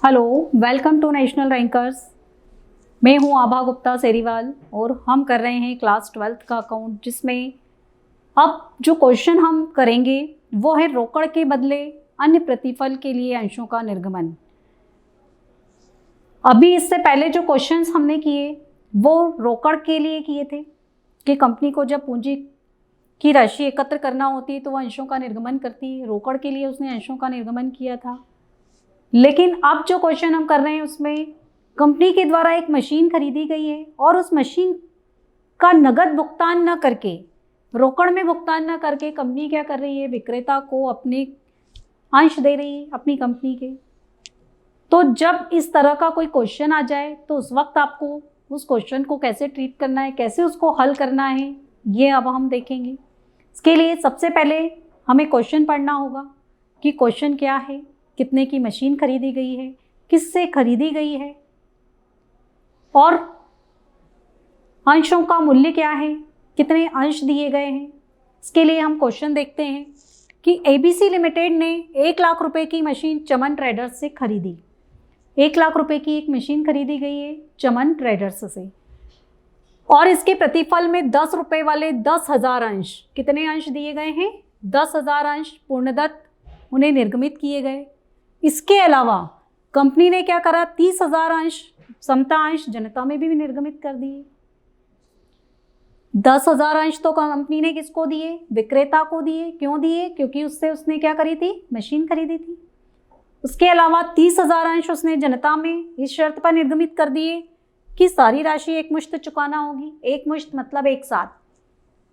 Hello, welcome to National Rankers. मैं हूं आभा गुप्ता सेरीवाल और हम कर रहे हैं क्लास 12th का अकाउंट, जिसमें अब जो क्वेश्चन हम करेंगे वो है रोकड़ के बदले अन्य प्रतिफल के लिए अंशों का निर्गमन। अभी इससे पहले जो क्वेश्चंस हमने किए वो रोकड़ के लिए किए थे कि कंपनी को जब पूंजी की राशि एकत्र करना होती है तो वह अंशों का निर्गमन करती है। रोकड़ के लिए उसने अंशों का निर्गमन किया था। लेकिन अब जो क्वेश्चन हम कर रहे हैं उसमें कंपनी के द्वारा एक मशीन खरीदी गई है और उस मशीन का नगद भुगतान न करके, रोकड़ में भुगतान न करके कंपनी क्या कर रही है, विक्रेता को अपने अंश दे रही है अपनी कंपनी के। तो जब इस तरह का कोई क्वेश्चन आ जाए तो उस वक्त आपको उस क्वेश्चन को कैसे ट्रीट करना है, कैसे उसको हल करना है, ये अब हम देखेंगे। इसके लिए सबसे पहले हमें क्वेश्चन पढ़ना होगा कि क्वेश्चन क्या है, कितने की मशीन खरीदी गई है, किससे खरीदी गई है और अंशों का मूल्य क्या है, कितने अंश दिए गए हैं। इसके लिए हम क्वेश्चन देखते हैं कि एबीसी लिमिटेड ने 1 लाख रुपए की मशीन चमन ट्रेडर्स से खरीदी। 1 लाख रुपए की एक मशीन खरीदी गई है चमन ट्रेडर्स से और इसके प्रतिफल में 10 रुपए वाले 10,000 अंश, कितने अंश दिए गए हैं, 10,000 अंश पूर्णदत्त उन्हें निर्गमित किए गए। इसके अलावा कंपनी ने क्या करा, 30,000 अंश समता अंश जनता में भी निर्गमित कर दिए। 10,000 अंश तो कंपनी ने किसको दिए, विक्रेता को दिए। क्यों दिए, क्योंकि उससे उसने क्या करी थी, मशीन खरीदी थी। उसके अलावा 30,000 अंश उसने जनता में इस शर्त पर निर्गमित कर दिए कि सारी राशि एक मुश्त चुकाना होगी। एक मुश्त मतलब एक साथ,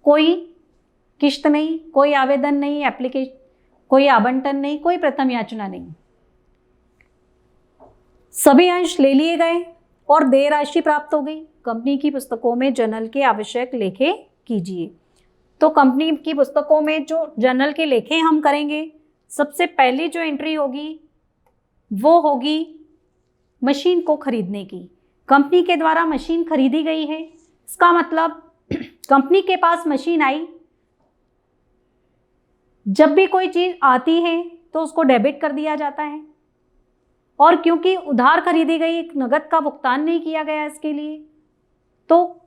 कोई किश्त नहीं, कोई आवेदन नहीं, एप्लीकेशन, कोई आवंटन नहीं, कोई प्रथम याचना नहीं। सभी अंश ले लिए गए और देय राशि प्राप्त हो गई। कंपनी की पुस्तकों में जर्नल के आवश्यक लेखे कीजिए। तो कंपनी की पुस्तकों में जो जर्नल के लेखे हम करेंगे, सबसे पहली जो एंट्री होगी वो होगी मशीन को खरीदने की। कंपनी के द्वारा मशीन खरीदी गई है, इसका मतलब कंपनी के पास मशीन आई। जब भी कोई चीज़ आती है तो उसको डेबिट कर दिया जाता है और क्योंकि उधार खरीदी गई, एक नगद का भुगतान नहीं किया गया इसके लिए, तो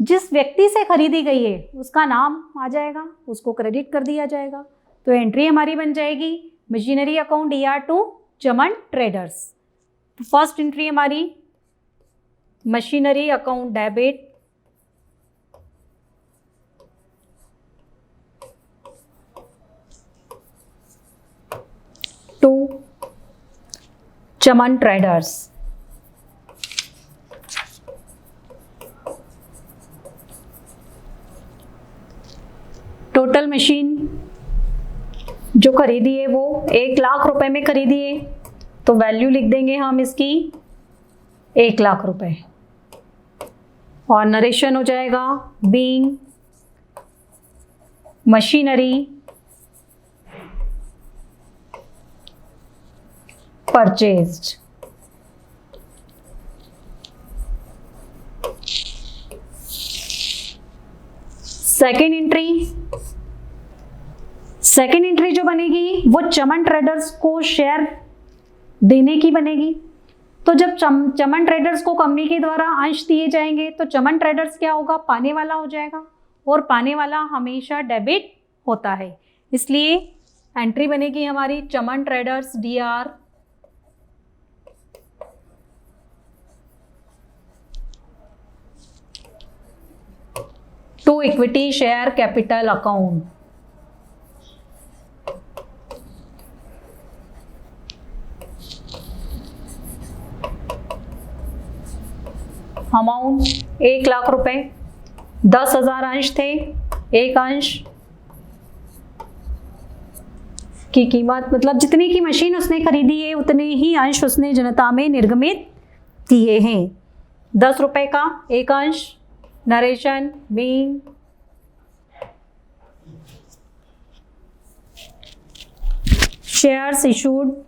जिस व्यक्ति से खरीदी गई है उसका नाम आ जाएगा, उसको क्रेडिट कर दिया जाएगा। तो एंट्री हमारी बन जाएगी machinery account ER2 Chaman Traders. तो फर्स्ट एंट्री हमारी machinery account debit to Chaman Traders. Total machine जो खरीदी है वो 1 लाख रुपए में खरीदी है, तो वैल्यू लिख देंगे हम इसकी 1 लाख रुपए और नरेशन हो जाएगा being machinery purchased. Second entry जो बनेगी वो चमन ट्रेडर्स को शेयर देने की बनेगी। तो जब चमन ट्रेडर्स को कंपनी के द्वारा अंश दिए जाएंगे तो चमन ट्रेडर्स क्या होगा, पाने वाला हो जाएगा और पाने वाला हमेशा डेबिट होता है। इसलिए एंट्री बनेगी हमारी Chaman traders DR to equity share capital account. Amount 1 lakh रुपए, 10,000 अंश थे, एक अंश की कीमत मतलब जितनी की मशीन उसने खरीदी है उतने ही अंश उसने जनता में निर्गमित किए हैं। 10 रुपए का एक अंश। Narration being shares issued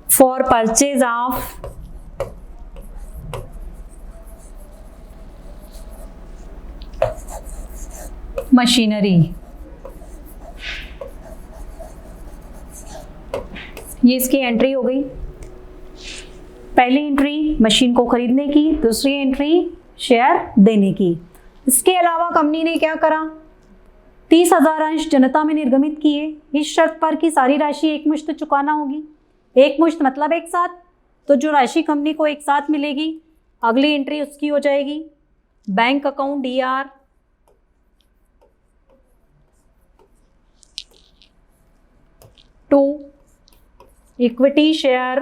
for purchase of machinery। ये इसकी एंट्री हो गई। पहली एंट्री मशीन को खरीदने की, दूसरी एंट्री शेयर देने की। इसके अलावा कंपनी ने क्या करा, 30,000 अंश जनता में निर्गमित किए, इस शर्त पर कि सारी राशि एक मुश्त चुकाना होगी। एक मुश्त मतलब एक साथ, तो जो राशि कंपनी को एक साथ मिलेगी, अगली एंट्री उसकी हो जाएगी bank account DR 2 equity share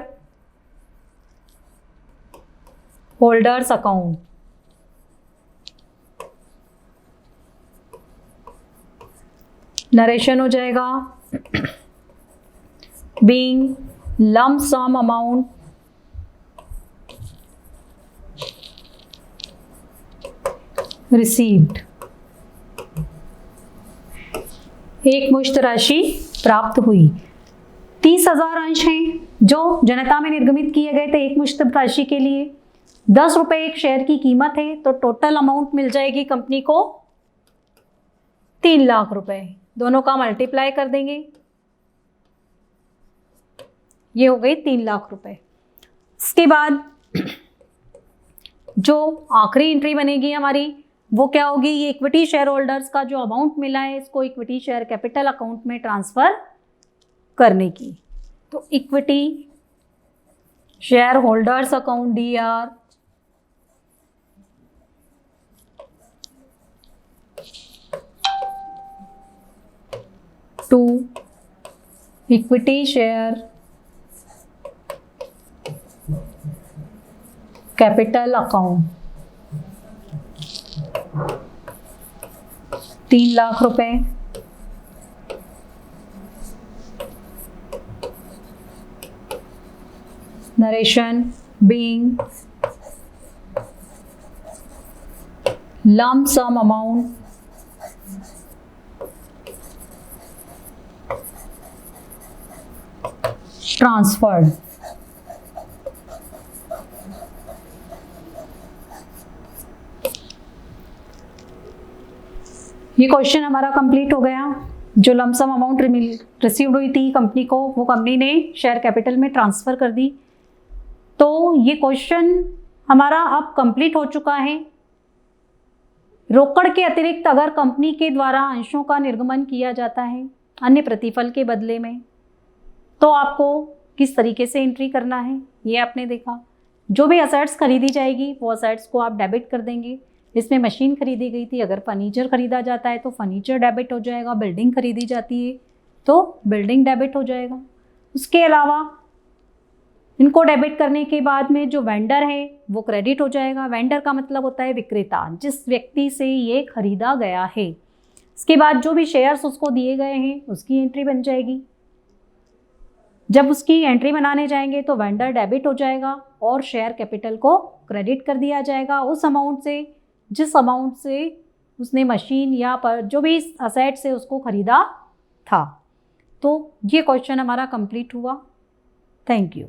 holders account. Narration हो जाएगा being lump sum amount received, एक मुश्त राशि प्राप्त हुई। 30,000 अंश हैं जो जनता में निर्गमित किए गए थे एक मुश्त राशि के लिए। 10 रुपये एक शेयर की कीमत है, तो टोटल अमाउंट मिल जाएगी कंपनी को 3 लाख रुपए। दोनों का मल्टीप्लाई कर देंगे, ये हो गई 3 लाख रुपए। इसके बाद जो आखिरी एंट्री बनेगी हमारी वो क्या होगी, ये इक्विटी शेयर होल्डर्स का जो अमाउंट मिला है इसको इक्विटी शेयर कैपिटल अकाउंट में ट्रांसफर करने की। तो equity share holders account DR 2 equity share capital account 3 lakh रुपए। Narration being lump sum amount transferred। ये क्वेश्चन हमारा कंप्लीट हो गया। जो लमसम अमाउंट रिसीव्ड हुई थी कंपनी को, वो कंपनी ने शेयर कैपिटल में ट्रांसफ़र कर दी। तो ये क्वेश्चन हमारा अब कंप्लीट हो चुका है। रोकड़ के अतिरिक्त अगर कंपनी के द्वारा अंशों का निर्गमन किया जाता है अन्य प्रतिफल के बदले में, तो आपको किस तरीके से एंट्री करना है ये आपने देखा। जो भी असेट्स खरीदी जाएगी वो असेट्स को आप डेबिट कर देंगे। इसमें मशीन खरीदी गई थी, अगर फर्नीचर खरीदा जाता है तो फर्नीचर डेबिट हो जाएगा, बिल्डिंग खरीदी जाती है तो बिल्डिंग डेबिट हो जाएगा। उसके अलावा इनको डेबिट करने के बाद में जो वेंडर है वो क्रेडिट हो जाएगा। वेंडर का मतलब होता है विक्रेता, जिस व्यक्ति से ये खरीदा गया है। इसके बाद जो भी शेयर्स उसको दिए गए हैं उसकी एंट्री बन जाएगी। जब उसकी एंट्री बनाने जाएंगे तो वेंडर डेबिट हो जाएगा और शेयर कैपिटल को क्रेडिट कर दिया जाएगा उस अमाउंट से जिस अमाउंट से उसने मशीन या पर जो भी असेट से उसको खरीदा था। तो ये क्वेश्चन हमारा कंप्लीट हुआ। Thank you.